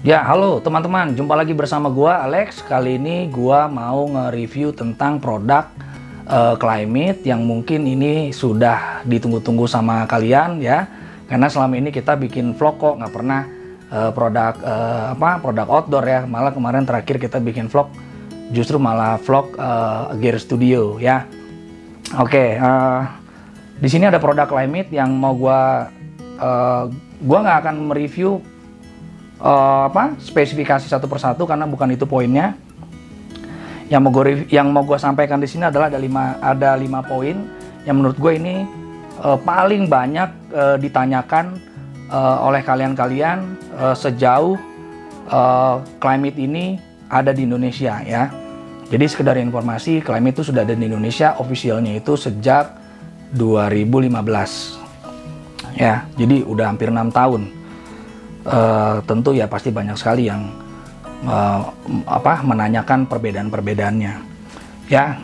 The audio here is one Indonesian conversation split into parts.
Ya, halo teman-teman, jumpa lagi bersama gua Alex. Kali ini gua mau nge-review tentang produk Climate yang mungkin ini sudah ditunggu-tunggu sama kalian ya. Karena selama ini kita bikin vlog kok nggak pernah produk outdoor ya. Malah kemarin terakhir kita bikin vlog justru malah vlog Gear Studio ya. Oke, di sini ada produk Climate yang mau gua nggak akan mereview spesifikasi satu persatu karena bukan itu poinnya. Yang mau gue sampaikan di sini adalah ada 5 poin yang menurut gue ini paling banyak ditanyakan oleh kalian-kalian sejauh Climate ini ada di Indonesia ya. Jadi sekedar informasi, Climate itu sudah ada di Indonesia, officialnya itu sejak 2015 ya. Jadi udah hampir 6 tahun. Tentu ya pasti banyak sekali yang menanyakan perbedaan-perbedaannya ya.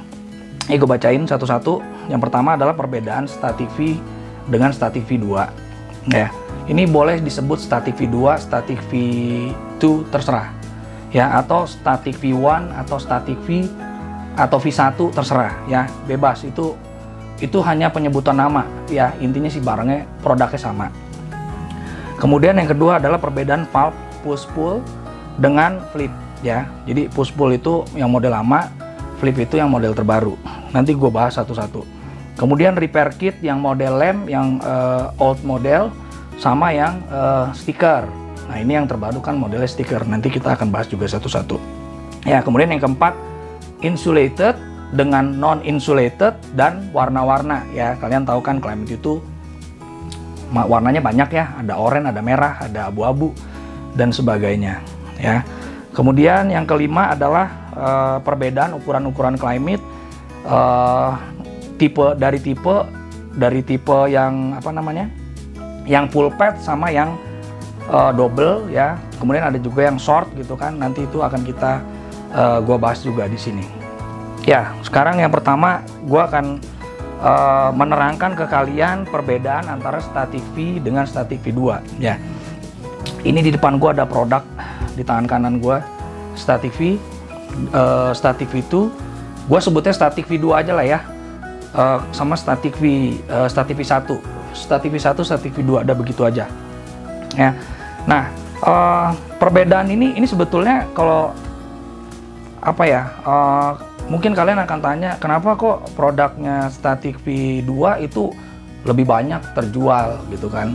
Ini gue bacain satu-satu. Yang pertama adalah perbedaan static V dengan static V2 ya. Ini boleh disebut static V2, static V2 terserah ya, atau static V1 atau static V atau V1 terserah ya, bebas. Itu hanya penyebutan nama ya, intinya sih barangnya produknya sama. Kemudian yang kedua adalah perbedaan valve push-pull dengan flip ya. Jadi push-pull itu yang model lama, flip itu yang model terbaru. Nanti gue bahas satu-satu. Kemudian repair kit yang model lem, yang old model, sama yang stiker. Nah ini yang terbaru kan modelnya stiker. Nanti kita akan bahas juga satu-satu. Ya, kemudian yang keempat, insulated dengan non-insulated dan warna-warna ya. Kalian tahu kan Climate itu warnanya banyak ya, ada oranye, ada merah, ada abu-abu dan sebagainya ya. Kemudian yang kelima adalah perbedaan ukuran-ukuran Climate, dari tipe yang yang full pad sama yang double ya. Kemudian ada juga yang short gitu kan, nanti itu akan gua bahas juga di sini ya. Sekarang yang pertama gua akan menerangkan ke kalian perbedaan antara static V dengan static V2 ya. Ini di depan gua ada produk, di tangan kanan gua static V, static V2. Gua sebutnya static V2 aja lah ya, sama static V1, static V1, static V2, ada begitu aja ya. Nah, perbedaan ini sebetulnya kalau mungkin kalian akan tanya, kenapa kok produknya static V2 itu lebih banyak terjual gitu kan?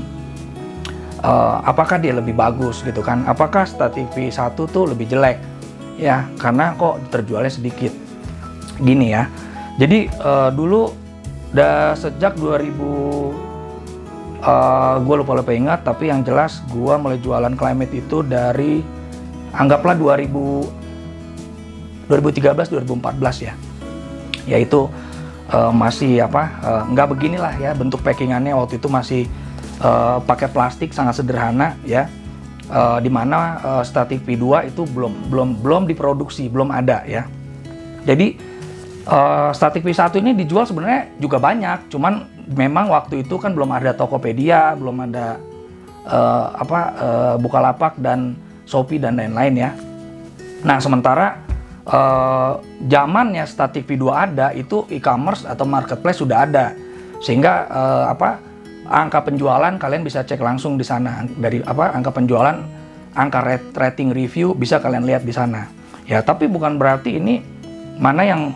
Apakah dia lebih bagus gitu kan? Apakah static V1 tuh lebih jelek? Ya, karena kok terjualnya sedikit. Gini ya. Jadi dulu sejak 2000, gue lupa ingat, tapi yang jelas gue mulai jualan Climate itu dari anggaplah 2013-2014 ya. Yaitu masih nggak beginilah ya bentuk packingannya. Waktu itu masih pakai plastik sangat sederhana ya, dimana static V2 itu belum diproduksi, belum ada ya. Jadi static V1 ini dijual sebenarnya juga banyak, cuman memang waktu itu kan belum ada Tokopedia, belum ada Bukalapak dan Shopee dan lain-lain ya. Nah, sementara zamannya static V2 ada, itu e-commerce atau marketplace sudah ada, sehingga angka penjualan kalian bisa cek langsung di sana. Dari angka penjualan, angka rating review bisa kalian lihat di sana ya. Tapi bukan berarti ini mana yang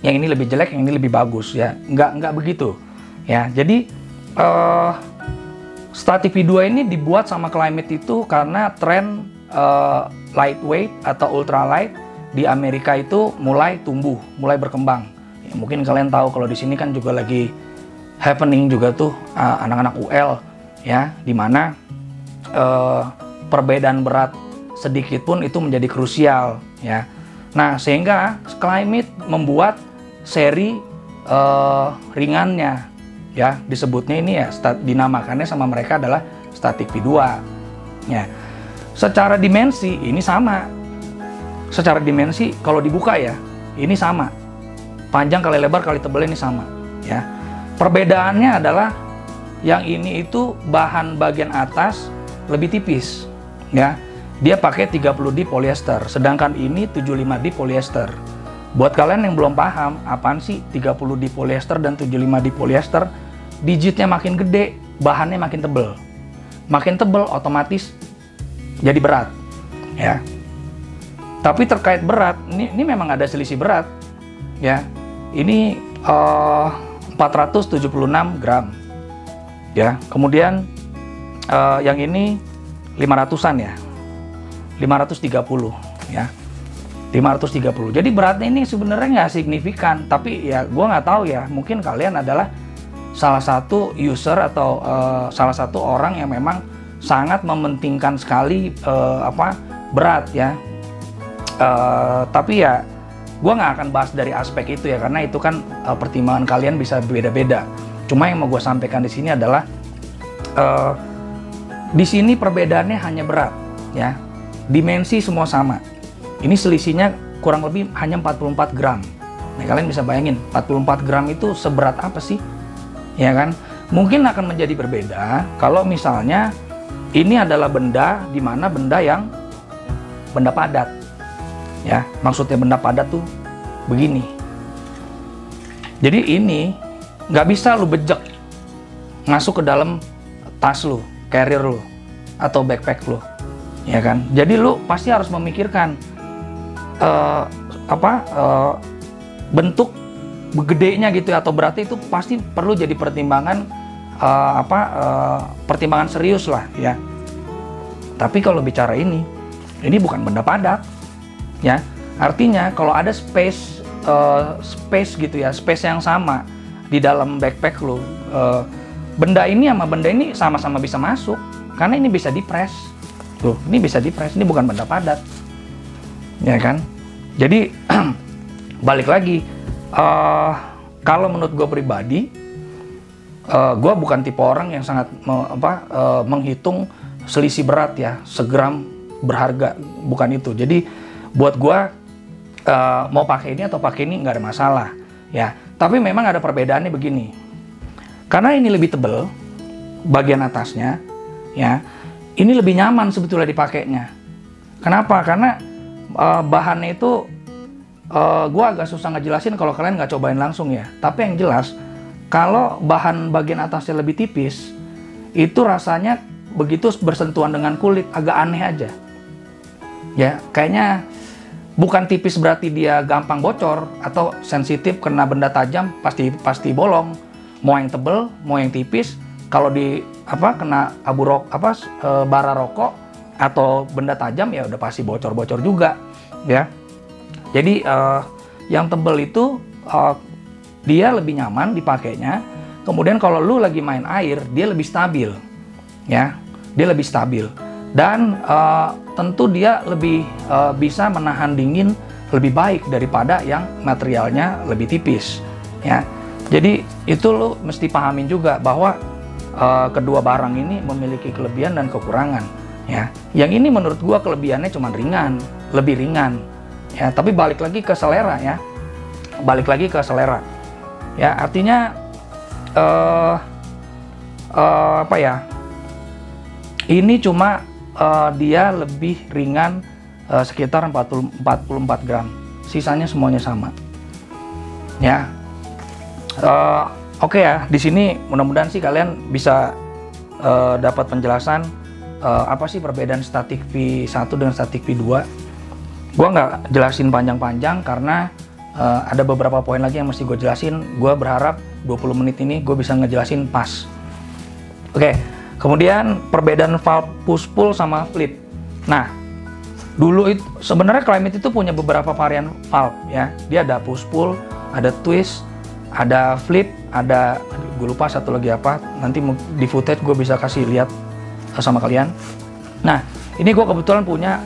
ini lebih jelek, yang ini lebih bagus ya, nggak begitu ya. Jadi static V2 ini dibuat sama Climate itu karena tren lightweight atau ultralight di Amerika itu mulai tumbuh, mulai berkembang. Ya, mungkin kalian tahu kalau di sini kan juga lagi happening juga tuh anak-anak UL ya, dimana perbedaan berat sedikit pun itu menjadi krusial ya. Nah, sehingga Climate membuat seri ringannya ya, disebutnya ini ya, dinamakannya sama mereka adalah static V2 ya. Secara dimensi ini sama. Secara dimensi kalau dibuka ya, ini sama. Panjang kali lebar kali tebal ini sama ya. Perbedaannya adalah yang ini itu bahan bagian atas lebih tipis ya. dia pakai 30D polyester, sedangkan ini 75D polyester. Buat kalian yang belum paham, apaan sih 30D polyester dan 75D polyester? Digitnya makin gede, bahannya makin tebel. Makin tebel otomatis jadi berat, ya. Tapi terkait berat, ini memang ada selisih berat, ya. Ini 476 gram, ya. Kemudian yang ini 500-an ya, 530, ya. 530. Jadi beratnya ini sebenarnya nggak signifikan, tapi ya gue nggak tahu ya, mungkin kalian adalah salah satu user atau salah satu orang yang memang sangat mementingkan sekali berat ya. Tapi ya gue nggak akan bahas dari aspek itu ya, karena itu kan pertimbangan kalian bisa beda-beda. Cuma yang mau gue sampaikan di sini adalah di sini perbedaannya hanya berat ya, dimensi semua sama. Ini selisihnya kurang lebih hanya 44 gram. Nah, kalian bisa bayangin 44 gram itu seberat apa sih? Ya kan? Mungkin akan menjadi berbeda kalau misalnya ini adalah benda di mana benda yang benda padat. Ya, maksudnya benda padat tuh begini. Jadi ini nggak bisa lu bejek masuk ke dalam tas lu, carrier lu, atau backpack lu. Ya kan? Jadi lu pasti harus memikirkan bentuk gedenya gitu atau beratnya itu pasti perlu jadi pertimbangan pertimbangan serius lah ya. Tapi kalau bicara ini bukan benda padat ya. Artinya kalau ada space gitu ya, space yang sama di dalam backpack lo, benda ini sama benda ini sama-sama bisa masuk karena ini bisa dipres. Tuh, ini bisa dipres, ini bukan benda padat. Ya kan? Jadi balik lagi, kalau menurut gue pribadi, gue bukan tipe orang yang sangat menghitung selisih berat ya, segram berharga, bukan itu. Jadi buat gue mau pakai ini atau pakai ini nggak ada masalah ya. Tapi memang ada perbedaannya begini, karena ini lebih tebel bagian atasnya ya, ini lebih nyaman sebetulnya dipakainya. Kenapa? Karena bahannya itu gue agak susah ngejelasin kalau kalian nggak cobain langsung ya. Tapi yang jelas kalau bahan bagian atasnya lebih tipis, itu rasanya begitu bersentuhan dengan kulit agak aneh aja. Ya, kayaknya bukan tipis berarti dia gampang bocor atau sensitif kena benda tajam pasti bolong. Mau yang tebel, mau yang tipis, kalau kena bara rokok atau benda tajam ya udah pasti bocor-bocor juga ya. Jadi yang tebel itu dia lebih nyaman dipakainya. Kemudian kalau lu lagi main air, dia lebih stabil ya, dia lebih stabil dan tentu dia lebih bisa menahan dingin lebih baik daripada yang materialnya lebih tipis ya. Jadi itu lu mesti pahamin juga bahwa kedua barang ini memiliki kelebihan dan kekurangan ya. Yang ini menurut gua kelebihannya cuma ringan, lebih ringan ya, tapi balik lagi ke selera ya, balik lagi ke selera ya. Artinya ini cuma dia lebih ringan sekitar 44 gram, sisanya semuanya sama ya. Oke ya, di sini mudah-mudahan sih kalian bisa dapat penjelasan apa sih perbedaan statik V1 dengan statik V2. Gua nggak jelasin panjang-panjang karena ada beberapa poin lagi yang mesti gue jelasin. Gue berharap 20 menit ini gue bisa ngejelasin pas. Oke, kemudian perbedaan valve push pull sama flip. Nah, dulu itu sebenarnya Climate itu punya beberapa varian valve ya. Dia ada push pull, ada twist, ada flip, ada gue lupa satu lagi apa. Nanti di footage gue bisa kasih lihat sama kalian. Nah, ini gue kebetulan punya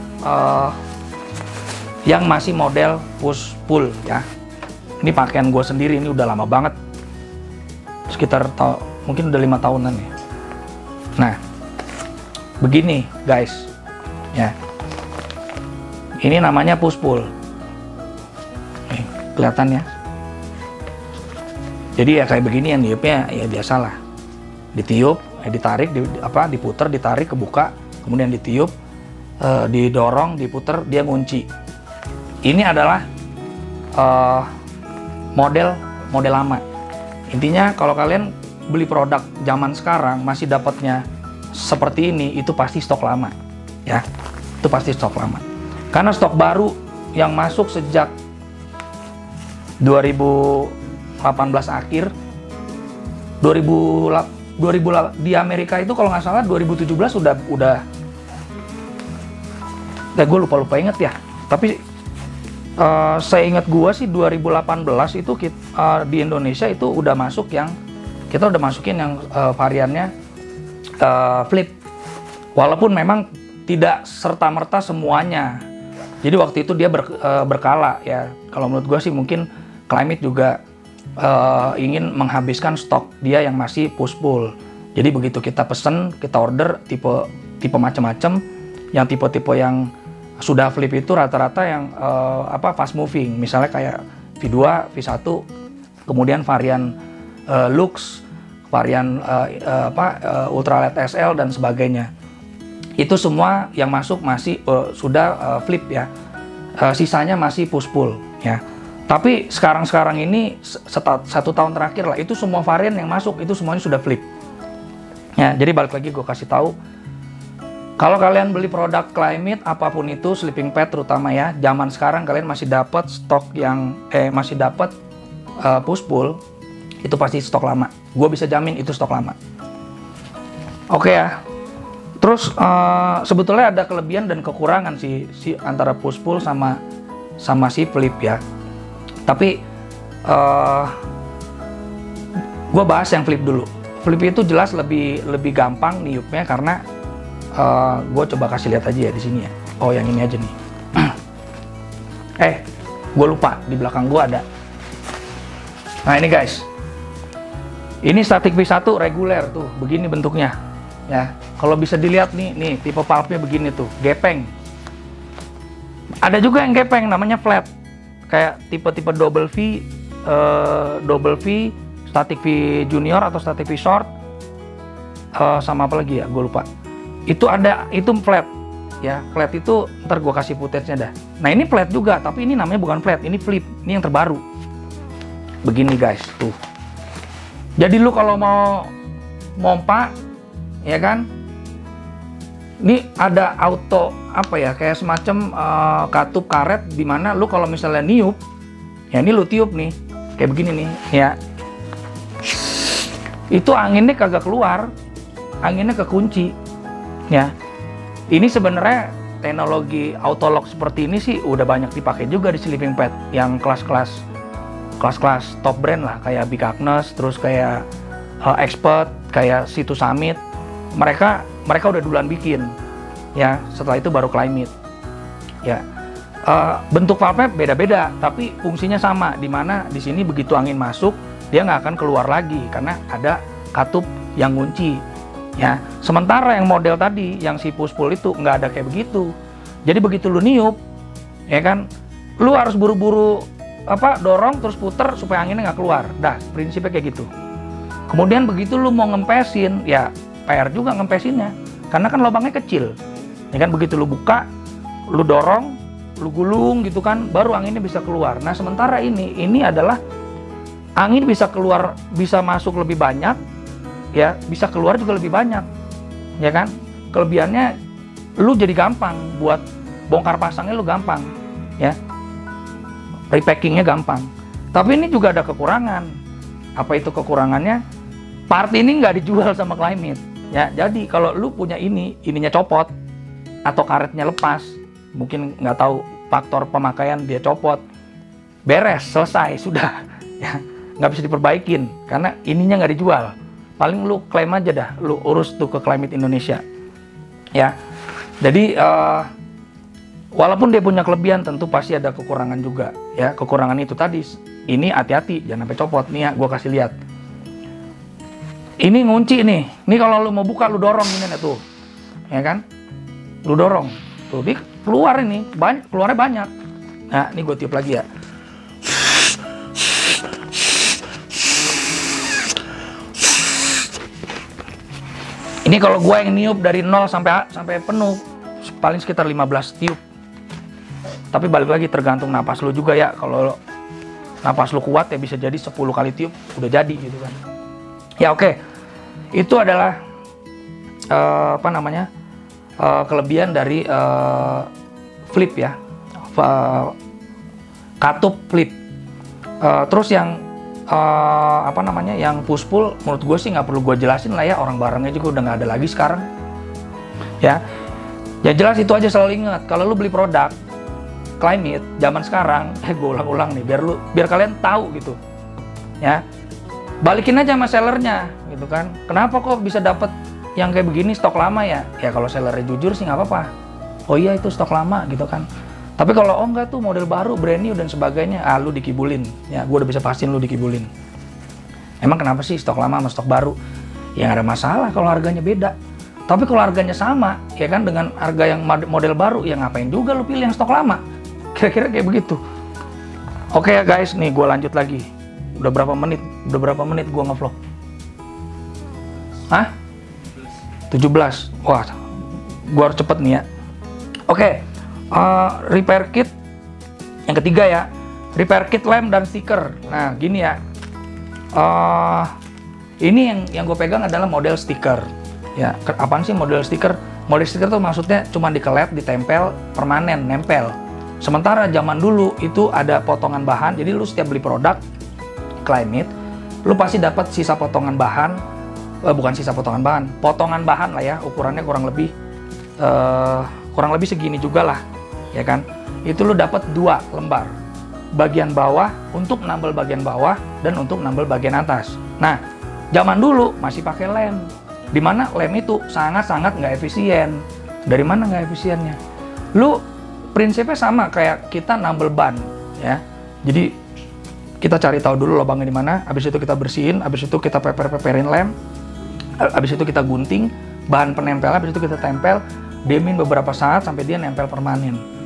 yang masih model push pull ya. Ini pakaian gue sendiri, ini udah lama banget, sekitar mungkin udah 5 tahunan ya. Nah, begini guys ya, ini namanya push pull. Nih, kelihatan ya. Jadi ya kayak begini, yang niupnya ya biasalah, ditiup, ditarik, diputer, ditarik, kebuka, kemudian ditiup. didorong, diputer, dia ngunci. Ini adalah model lama. Intinya kalau kalian beli produk zaman sekarang masih dapatnya seperti ini, itu pasti stok lama, ya. Itu pasti stok lama. Karena stok baru yang masuk sejak 2018 akhir, 2000 di Amerika itu kalau nggak salah 2017 udah gue lupa inget ya. Tapi saya ingat gue sih 2018 itu di Indonesia itu udah masuk yang kita udah masukin yang variannya flip. Walaupun memang tidak serta-merta semuanya. Jadi waktu itu dia berkala ya. Kalau menurut gue sih mungkin Climate juga ingin menghabiskan stok dia yang masih push-pull. Jadi begitu kita pesen, kita order tipe macam-macam. Yang tipe-tipe yang sudah flip itu rata-rata yang fast moving. Misalnya kayak V2, V1, kemudian varian Lux, varian Ultralight SL dan sebagainya. Itu semua yang masuk masih sudah flip ya. Sisanya masih push-pull ya. Tapi sekarang ini 1 tahun terakhir lah, itu semua varian yang masuk itu semuanya sudah flip. Ya, jadi balik lagi gue kasih tahu, kalau kalian beli produk Climate apapun itu, sleeping pad terutama ya, zaman sekarang kalian masih dapat stok yang masih dapat push pull, itu pasti stok lama. Gue bisa jamin itu stok lama. Oke ya. Terus sebetulnya ada kelebihan dan kekurangan si antara push pull sama si flip ya. Tapi gue bahas yang flip dulu. Flip itu jelas lebih gampang niupnya karena gue coba kasih lihat aja ya di sini ya. Oh, yang ini aja nih. Gue lupa di belakang gue ada. Nah ini guys, ini static V1 reguler tuh, begini bentuknya. Ya, kalau bisa dilihat nih tipe valve-nya begini tuh, gepeng. Ada juga yang gepeng, namanya flat. Kayak tipe-tipe double V, static V junior atau static V short, sama apa lagi ya, gue lupa. Itu flat, ya. Flat itu ntar gue kasih footage-nya dah. Nah ini flat juga, tapi ini namanya bukan flat, ini flip, ini yang terbaru. Begini guys, tuh. Jadi lu kalau mau mompa, ya kan? Ini ada auto kayak semacam katup karet di mana lu kalau misalnya niup, ya ini lu tiup nih, kayak begini nih, ya. Itu anginnya kagak keluar, anginnya kekunci, ya. Ini sebenarnya teknologi autolock seperti ini sih udah banyak dipakai juga di sleeping pad yang kelas-kelas top brand lah, kayak Big Agnes, terus kayak Expert, kayak Situ Summit. Mereka udah duluan bikin, ya. Setelah itu baru Climate, ya. Bentuk valve-nya beda-beda, tapi fungsinya sama. Dimana di sini begitu angin masuk, dia nggak akan keluar lagi karena ada katup yang ngunci, ya. Sementara yang model tadi, yang si push pull itu nggak ada kayak begitu. Jadi begitu lu niup, ya kan, lu harus buru-buru dorong terus puter supaya anginnya nggak keluar. Dah, prinsipnya kayak gitu. Kemudian begitu lu mau ngempesin, ya PR juga ngempesinnya, karena kan lubangnya kecil, ya kan. Begitu lu buka, lu dorong, lu gulung gitu kan, baru anginnya bisa keluar. Nah sementara ini adalah angin bisa keluar, bisa masuk lebih banyak, ya, bisa keluar juga lebih banyak, ya kan. Kelebihannya lu jadi gampang buat bongkar pasangnya, lu gampang, ya. Repackingnya gampang. Tapi ini juga ada kekurangan. Apa itu kekurangannya? Part ini nggak dijual sama Climate, ya. Jadi kalau lu punya ininya copot atau karetnya lepas, mungkin nggak tahu faktor pemakaian dia copot, beres, selesai, sudah, ya. Nggak bisa diperbaikin karena ininya nggak dijual. Paling lu klaim aja dah, lu urus tuh ke Climate Indonesia, ya. Jadi walaupun dia punya kelebihan, tentu pasti ada kekurangan juga, ya. Kekurangan itu tadi, ini hati-hati jangan sampai copot nih ya. Gua kasih lihat, ini ngunci nih. Ini kalau lu mau buka, lu dorong ini tuh, ya kan, lu dorong tuh, dia keluar ini banyak, keluarnya banyak. Nah ini gue tiup lagi ya. Ini kalau gue yang niup dari 0 sampai penuh, paling sekitar 15 tiup. Tapi balik lagi tergantung napas lu juga ya. Kalau napas lu kuat ya bisa jadi 10 kali tiup udah jadi gitu kan. Ya oke. Itu adalah kelebihan dari flip ya. Katup flip. Terus yang yang push pull menurut gue sih nggak perlu gue jelasin lah ya, orang barangnya juga udah nggak ada lagi sekarang ya. Yang jelas itu aja, selalu ingat kalau lu beli produk Climate zaman sekarang, gue ulang-ulang nih biar kalian tahu gitu ya, balikin aja sama sellernya gitu kan. Kenapa kok bisa dapet yang kayak begini stok lama ya? Ya kalau sellernya jujur sih nggak apa-apa, oh iya itu stok lama gitu kan. Tapi kalau oh enggak tuh model baru, brand new dan sebagainya, lu dikibulin. Ya, gue udah bisa pastiin lu dikibulin. Emang kenapa sih stok lama sama stok baru? Ya nggak ada masalah kalau harganya beda. Tapi kalau harganya sama, ya kan dengan harga yang model baru, ya ngapain juga lu pilih yang stok lama? Kira-kira kayak begitu. Oke ya guys, nih gue lanjut lagi. Udah berapa menit? Gue ngevlog? Hah? 17. Wah, gue harus cepet nih ya. Oke. Repair kit yang ketiga ya, repair kit lem dan stiker. Nah gini ya, ini yang gue pegang adalah model stiker ya. Apaan sih model stiker? Model stiker tuh maksudnya cuma dikelet, ditempel, permanen, nempel. Sementara zaman dulu itu ada potongan bahan, jadi lu setiap beli produk Climate, lu pasti dapat sisa potongan bahan, bukan sisa potongan bahan lah ya, ukurannya kurang lebih segini juga lah ya kan. Itu lu dapat 2 lembar, bagian bawah untuk nambel bagian bawah dan untuk nambel bagian atas. Nah zaman dulu masih pakai lem, dimana lem itu sangat-sangat nggak efisien. Dari mana nggak efisiennya? Lu prinsipnya sama kayak kita nambel ban ya. Jadi kita cari tahu dulu lubangnya di mana, habis itu kita bersihin, habis itu kita peperin lem, habis itu kita gunting bahan penempel, habis itu kita tempel, diemin beberapa saat sampai dia nempel permanen.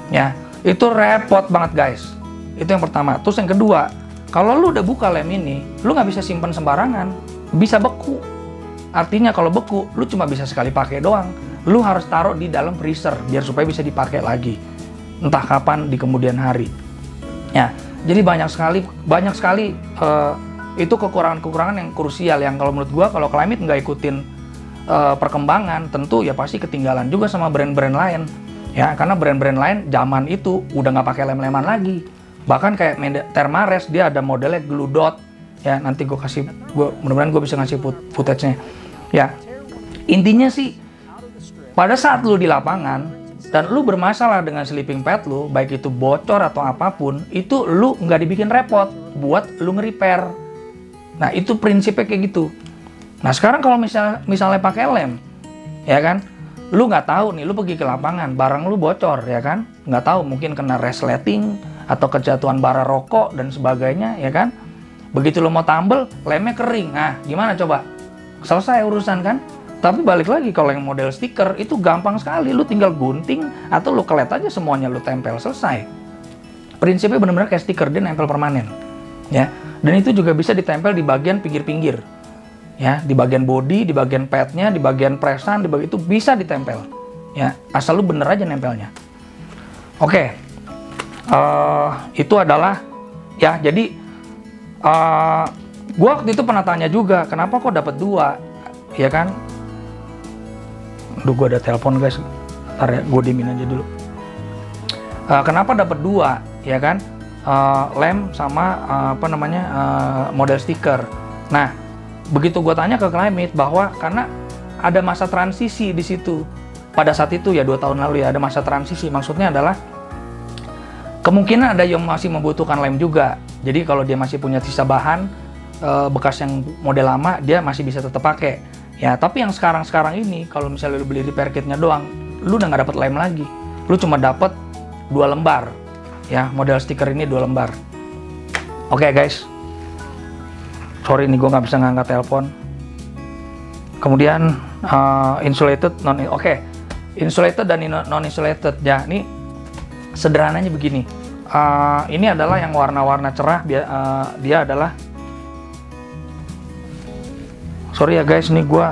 Ya, itu repot banget guys. Itu yang pertama. Terus yang kedua, kalau lu udah buka lem ini, lu nggak bisa simpan sembarangan, bisa beku. Artinya kalau beku, lu cuma bisa sekali pakai doang. Lu harus taruh di dalam freezer biar supaya bisa dipakai lagi, entah kapan di kemudian hari. Ya, jadi banyak sekali itu kekurangan-kekurangan yang krusial yang kalau menurut gua kalau Climate nggak ikutin perkembangan, tentu ya pasti ketinggalan juga sama brand-brand lain. Ya, karena brand-brand lain zaman itu udah nggak pakai lem-leman lagi. Bahkan kayak Thermarest dia ada modelnya glue dot. Ya, nanti mudah-mudahan gue bisa ngasih footage-nya. Ya, intinya sih pada saat lu di lapangan dan lu bermasalah dengan sleeping pad lu, baik itu bocor atau apapun, itu lu nggak dibikin repot buat lu nge-repair. Nah, itu prinsipnya kayak gitu. Nah, sekarang kalau misalnya pakai lem, ya kan? Lu nggak tahu nih, lu pergi ke lapangan, barang lu bocor, ya kan? Nggak tahu, mungkin kena resleting atau kejatuhan bara rokok dan sebagainya, ya kan? Begitu lu mau tambel, lemnya kering. Nah, gimana coba? Selesai urusan kan? Tapi balik lagi, kalau yang model stiker itu gampang sekali, lu tinggal gunting atau lu kelet aja semuanya, lu tempel, selesai. Prinsipnya benar-benar kayak stiker, dia nempel permanen, ya. Dan itu juga bisa ditempel di bagian pinggir-pinggir. Ya, di bagian body, di bagian padnya, di bagian presan, itu bisa ditempel. Ya, asal lu bener aja nempelnya. Oke, itu adalah ya. Jadi, gua waktu itu pernah tanya juga, kenapa kok dapat 2, ya kan? Aduh, gua ada telepon guys. Ntar ya, gua diemin aja dulu. Kenapa dapat 2, ya kan? Lem sama model stiker. Nah, begitu gue tanya ke Climate bahwa karena ada masa transisi di situ. Pada saat itu ya 2 tahun lalu ya ada masa transisi. Maksudnya adalah kemungkinan ada yang masih membutuhkan lem juga. Jadi kalau dia masih punya sisa bahan bekas yang model lama, dia masih bisa tetap pakai. Ya, tapi yang sekarang ini kalau misalnya lu beli repair kitnya doang, lu udah nggak dapat lem lagi. Lu cuma dapat 2 lembar. Ya, model stiker ini 2 lembar. Oke guys. Sorry nih gue nggak bisa ngangkat telepon. Kemudian insulated, insulated dan non insulated. Ya, ini sederhananya begini. Ini adalah yang warna-warna cerah. Dia adalah, sorry ya guys, nih gue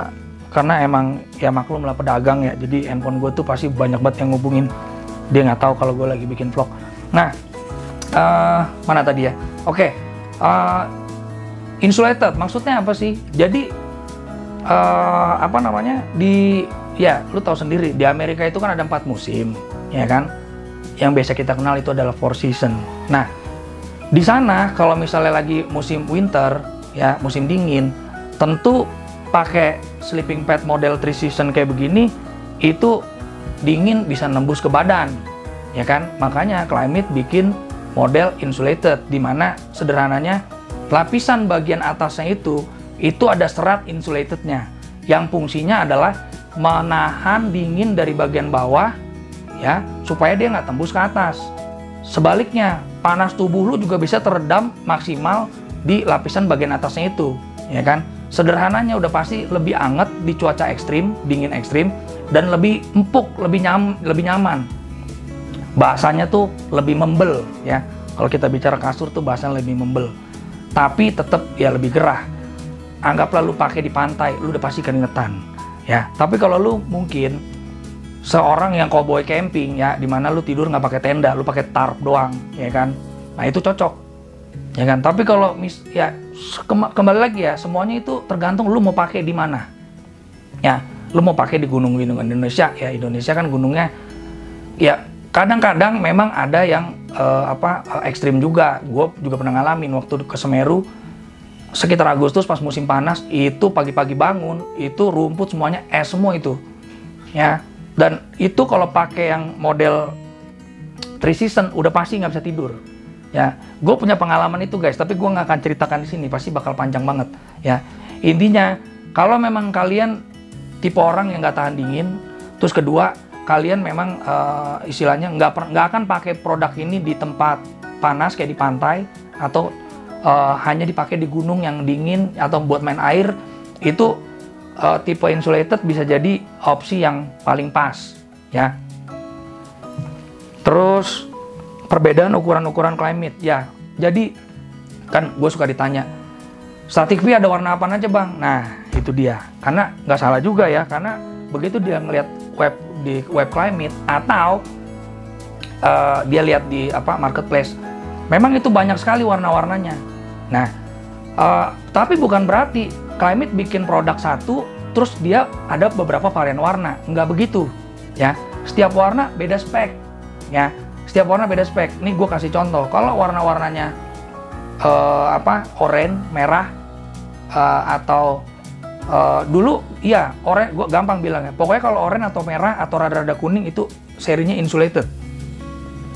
karena emang ya maklum lah pedagang ya, jadi handphone gue tuh pasti banyak banget yang ngubungin, dia nggak tahu kalau gue lagi bikin vlog. Nah, mana tadi ya? Oke, insulated maksudnya apa sih? Jadi apa namanya, ya lu tahu sendiri di Amerika itu kan ada 4 musim, ya kan? Yang biasa kita kenal itu adalah 4 season. Nah, di sana kalau misalnya lagi musim winter, ya musim dingin, tentu pakai sleeping pad model 3 season kayak begini, itu dingin bisa nembus ke badan, ya kan? Makanya Climate bikin model insulated, dimana sederhananya lapisan bagian atasnya itu ada serat insulatednya, yang fungsinya adalah menahan dingin dari bagian bawah, ya, supaya dia nggak tembus ke atas. Sebaliknya, panas tubuh lu juga bisa teredam maksimal di lapisan bagian atasnya itu, ya kan? Sederhananya udah pasti lebih anget di cuaca ekstrim, dingin ekstrim, dan lebih empuk, lebih nyaman. Bahasanya tuh lebih membel, ya. Kalau kita bicara kasur tuh bahasanya lebih membel. Tapi tetap ya lebih gerah. Anggaplah lu pakai di pantai, lu udah pasti keringetan, ya. Tapi kalau lu mungkin seorang yang cowboy camping, ya, dimana lu tidur nggak pakai tenda, lu pakai tarp doang, ya kan? Nah itu cocok, ya kan? Tapi kalau ya kembali lagi ya, semuanya itu tergantung lu mau pakai di mana, ya. Lu mau pakai di gunung-gunung Indonesia, ya Indonesia kan gunungnya, ya kadang-kadang memang ada yang ekstrim juga. Gue juga pernah ngalamin waktu ke Semeru sekitar Agustus pas musim panas, itu pagi-pagi bangun itu rumput semuanya es semua itu, ya. Dan itu kalau pakai yang model 3 season udah pasti nggak bisa tidur, ya. Gue punya pengalaman itu guys, tapi gue nggak akan ceritakan di sini, pasti bakal panjang banget, ya. Intinya kalau memang kalian tipe orang yang nggak tahan dingin, terus kedua kalian memang istilahnya nggak akan pakai produk ini di tempat panas kayak di pantai, atau hanya dipakai di gunung yang dingin atau buat main air, itu tipe insulated bisa jadi opsi yang paling pas, ya. Terus perbedaan ukuran-ukuran Climate, ya. Jadi kan gue suka ditanya, Static V ada warna apa aja bang? Nah itu dia, karena nggak salah juga ya, karena begitu dia ngelihat di web Climate atau dia lihat di marketplace, memang itu banyak sekali warna-warnanya. Nah, tapi bukan berarti Climate bikin produk satu, terus dia ada beberapa varian warna. Nggak begitu, ya. Setiap warna beda spek, ya. Setiap warna beda spek. Nih gue kasih contoh. Kalau warna-warnanya oranye, merah, atau dulu, iya, oranye. Gue gampang bilangnya. Pokoknya kalau oranye atau merah atau rada-rada kuning itu serinya insulated,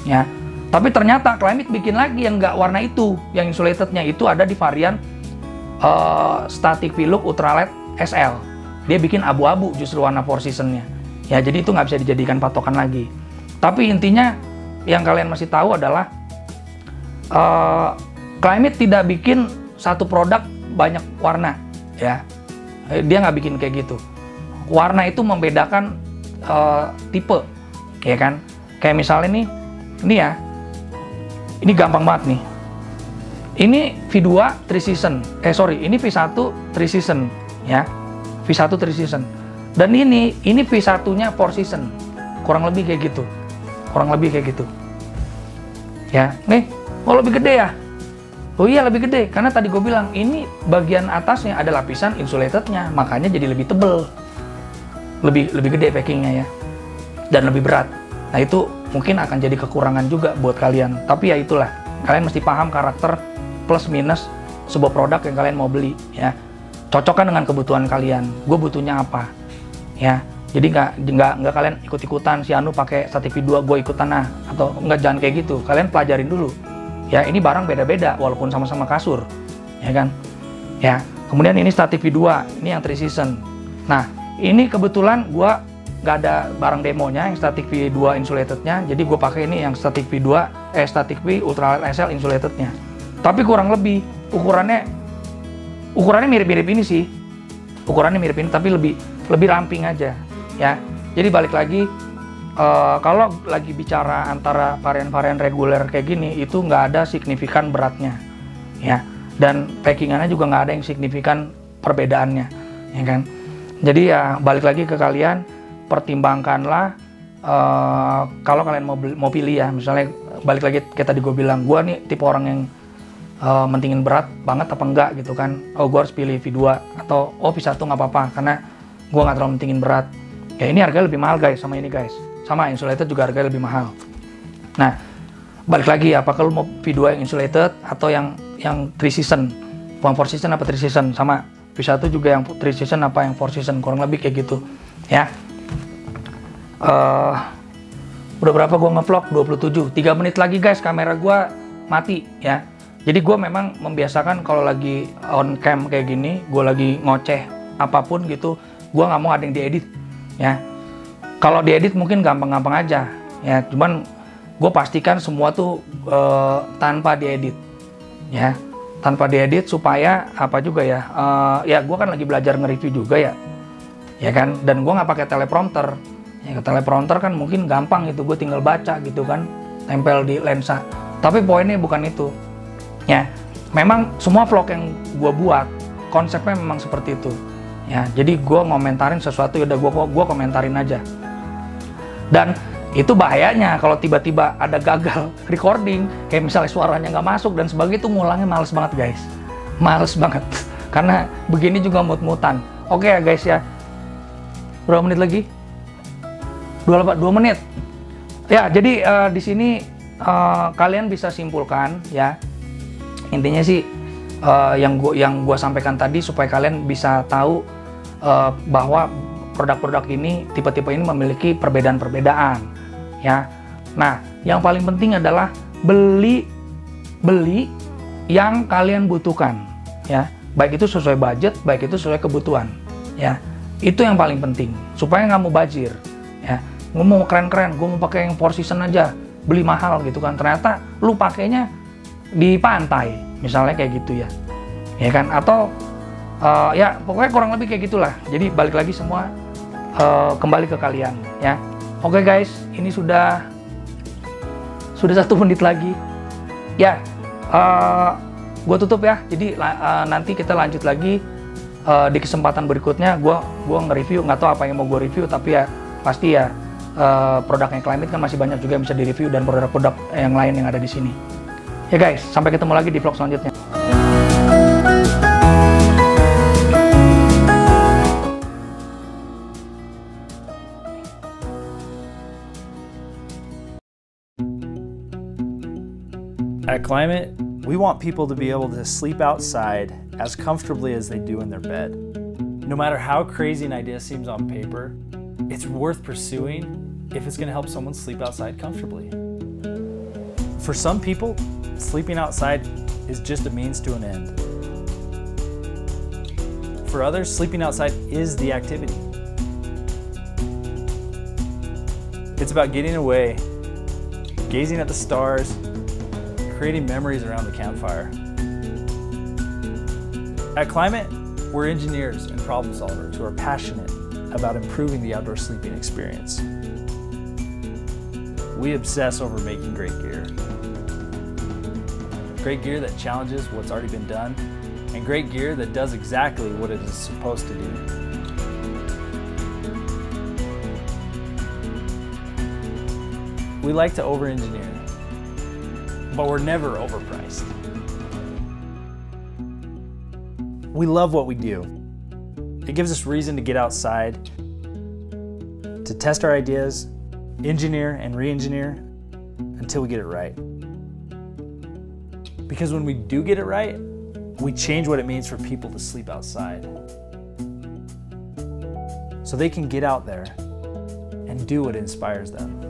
ya. Tapi ternyata Climate bikin lagi yang nggak warna itu, yang insulatednya itu ada di varian Static V Look Ultralight SL. Dia bikin abu-abu justru warna 4 seasonnya. Ya, jadi itu nggak bisa dijadikan patokan lagi. Tapi intinya yang kalian masih tahu adalah Climate tidak bikin satu produk banyak warna, ya. Dia nggak bikin kayak gitu. Warna itu membedakan tipe, ya kan? Kayak misalnya nih, ini ya. Ini gampang banget nih. Ini V2 3 season. Ini V1 3 season, ya. V1 3 season. Dan ini V1-nya 4 season. Kurang lebih kayak gitu. Kurang lebih kayak gitu. Ya, nih. Oh, lebih gede ya? Oh iya, lebih gede. Karena tadi gue bilang, ini bagian atasnya ada lapisan insulatednya, makanya jadi lebih tebel. Lebih gede packingnya ya. Dan lebih berat. Nah, itu mungkin akan jadi kekurangan juga buat kalian. Tapi ya itulah, kalian mesti paham karakter plus minus sebuah produk yang kalian mau beli, ya. Cocokkan dengan kebutuhan kalian. Gue butuhnya apa, ya. Jadi nggak kalian ikut-ikutan si Anu pakai Static V2, gue ikutan atau nggak, jangan kayak gitu. Kalian pelajarin dulu, ya. Ini barang beda-beda walaupun sama-sama kasur, ya kan, ya. Kemudian ini Static V2, ini yang 3 season. Nah, ini kebetulan gue nggak ada barang demonya yang Static V2 insulatednya, jadi gue pakai ini yang Static V Ultralight SL insulatednya. Tapi kurang lebih ukurannya mirip-mirip ini sih, ukurannya mirip ini tapi lebih ramping aja, ya. Jadi balik lagi, kalau lagi bicara antara varian-varian reguler kayak gini, itu nggak ada signifikan beratnya, ya. Dan packingannya juga nggak ada yang signifikan perbedaannya, ya kan. Jadi ya balik lagi ke kalian, pertimbangkanlah kalau kalian mau pilih ya, misalnya balik lagi kayak tadi gue bilang, gue nih tipe orang yang mentingin berat banget apa enggak gitu kan. Oh gue harus pilih V2 atau oh V1 nggak apa-apa karena gue nggak terlalu mentingin berat. Ya ini harganya lebih mahal guys sama ini guys. Sama insulated juga harganya lebih mahal. Nah balik lagi apakah lu mau V2 yang insulated atau yang 3 season, 4 season apa 3 season, sama V1 juga yang 3 season apa yang 4 season, kurang lebih kayak gitu ya. Udah berapa gue ngevlog? 27, 3 menit lagi guys kamera gue mati ya. Jadi gue memang membiasakan kalau lagi on cam kayak gini, gue lagi ngoceh apapun gitu, gue nggak mau ada yang diedit ya. Kalau diedit mungkin gampang-gampang aja ya, cuman gue pastikan semua tuh tanpa diedit ya, tanpa diedit supaya apa juga ya, ya gue kan lagi belajar nge-review juga ya kan, dan gue nggak pakai teleprompter ya. Teleprompter kan mungkin gampang itu, gue tinggal baca gitu kan, tempel di lensa, tapi poinnya bukan itu ya. Memang semua vlog yang gue buat konsepnya memang seperti itu ya, jadi gue ngomentarin sesuatu ya udah gue komentarin aja. Dan itu bahayanya kalau tiba-tiba ada gagal recording, kayak misalnya suaranya nggak masuk dan sebagainya, itu ngulangnya males banget guys, males banget karena begini juga mut-mutan. Oke ya guys ya, berapa menit lagi? 2 menit ya. Jadi di sini kalian bisa simpulkan ya, intinya sih yang gua sampaikan tadi supaya kalian bisa tahu bahwa produk-produk ini, tipe-tipe ini memiliki perbedaan-perbedaan ya. Nah, yang paling penting adalah beli yang kalian butuhkan ya, baik itu sesuai budget, baik itu sesuai kebutuhan ya. Itu yang paling penting supaya nggak mau bajir ya. Gue mau keren-keren, gue mau pakai yang 4 season aja, beli mahal gitu kan, ternyata lu pakainya di pantai misalnya kayak gitu ya kan, atau ya pokoknya kurang lebih kayak gitulah. Jadi balik lagi semua kembali ke kalian ya. Oke guys, ini sudah 1 menit lagi ya. Gue tutup ya. Jadi nanti kita lanjut lagi di kesempatan berikutnya. Gue nge-review, nggak tahu apa yang mau gue review, tapi ya pasti ya produknya Climate kan masih banyak juga yang bisa di-review, dan produk-produk yang lain yang ada di sini ya guys. Sampai ketemu lagi di vlog selanjutnya. At Climate, we want people to be able to sleep outside as comfortably as they do in their bed. No matter how crazy an idea seems on paper, it's worth pursuing if it's going to help someone sleep outside comfortably. For some people, sleeping outside is just a means to an end. For others, sleeping outside is the activity. It's about getting away, gazing at the stars, creating memories around the campfire. At Climate, we're engineers and problem solvers who are passionate about improving the outdoor sleeping experience. We obsess over making great gear. Great gear that challenges what's already been done, and great gear that does exactly what it is supposed to do. We like to over-engineer, but we're never overpriced. We love what we do. It gives us reason to get outside, to test our ideas, engineer and re-engineer until we get it right. Because when we do get it right, we change what it means for people to sleep outside. So they can get out there and do what inspires them.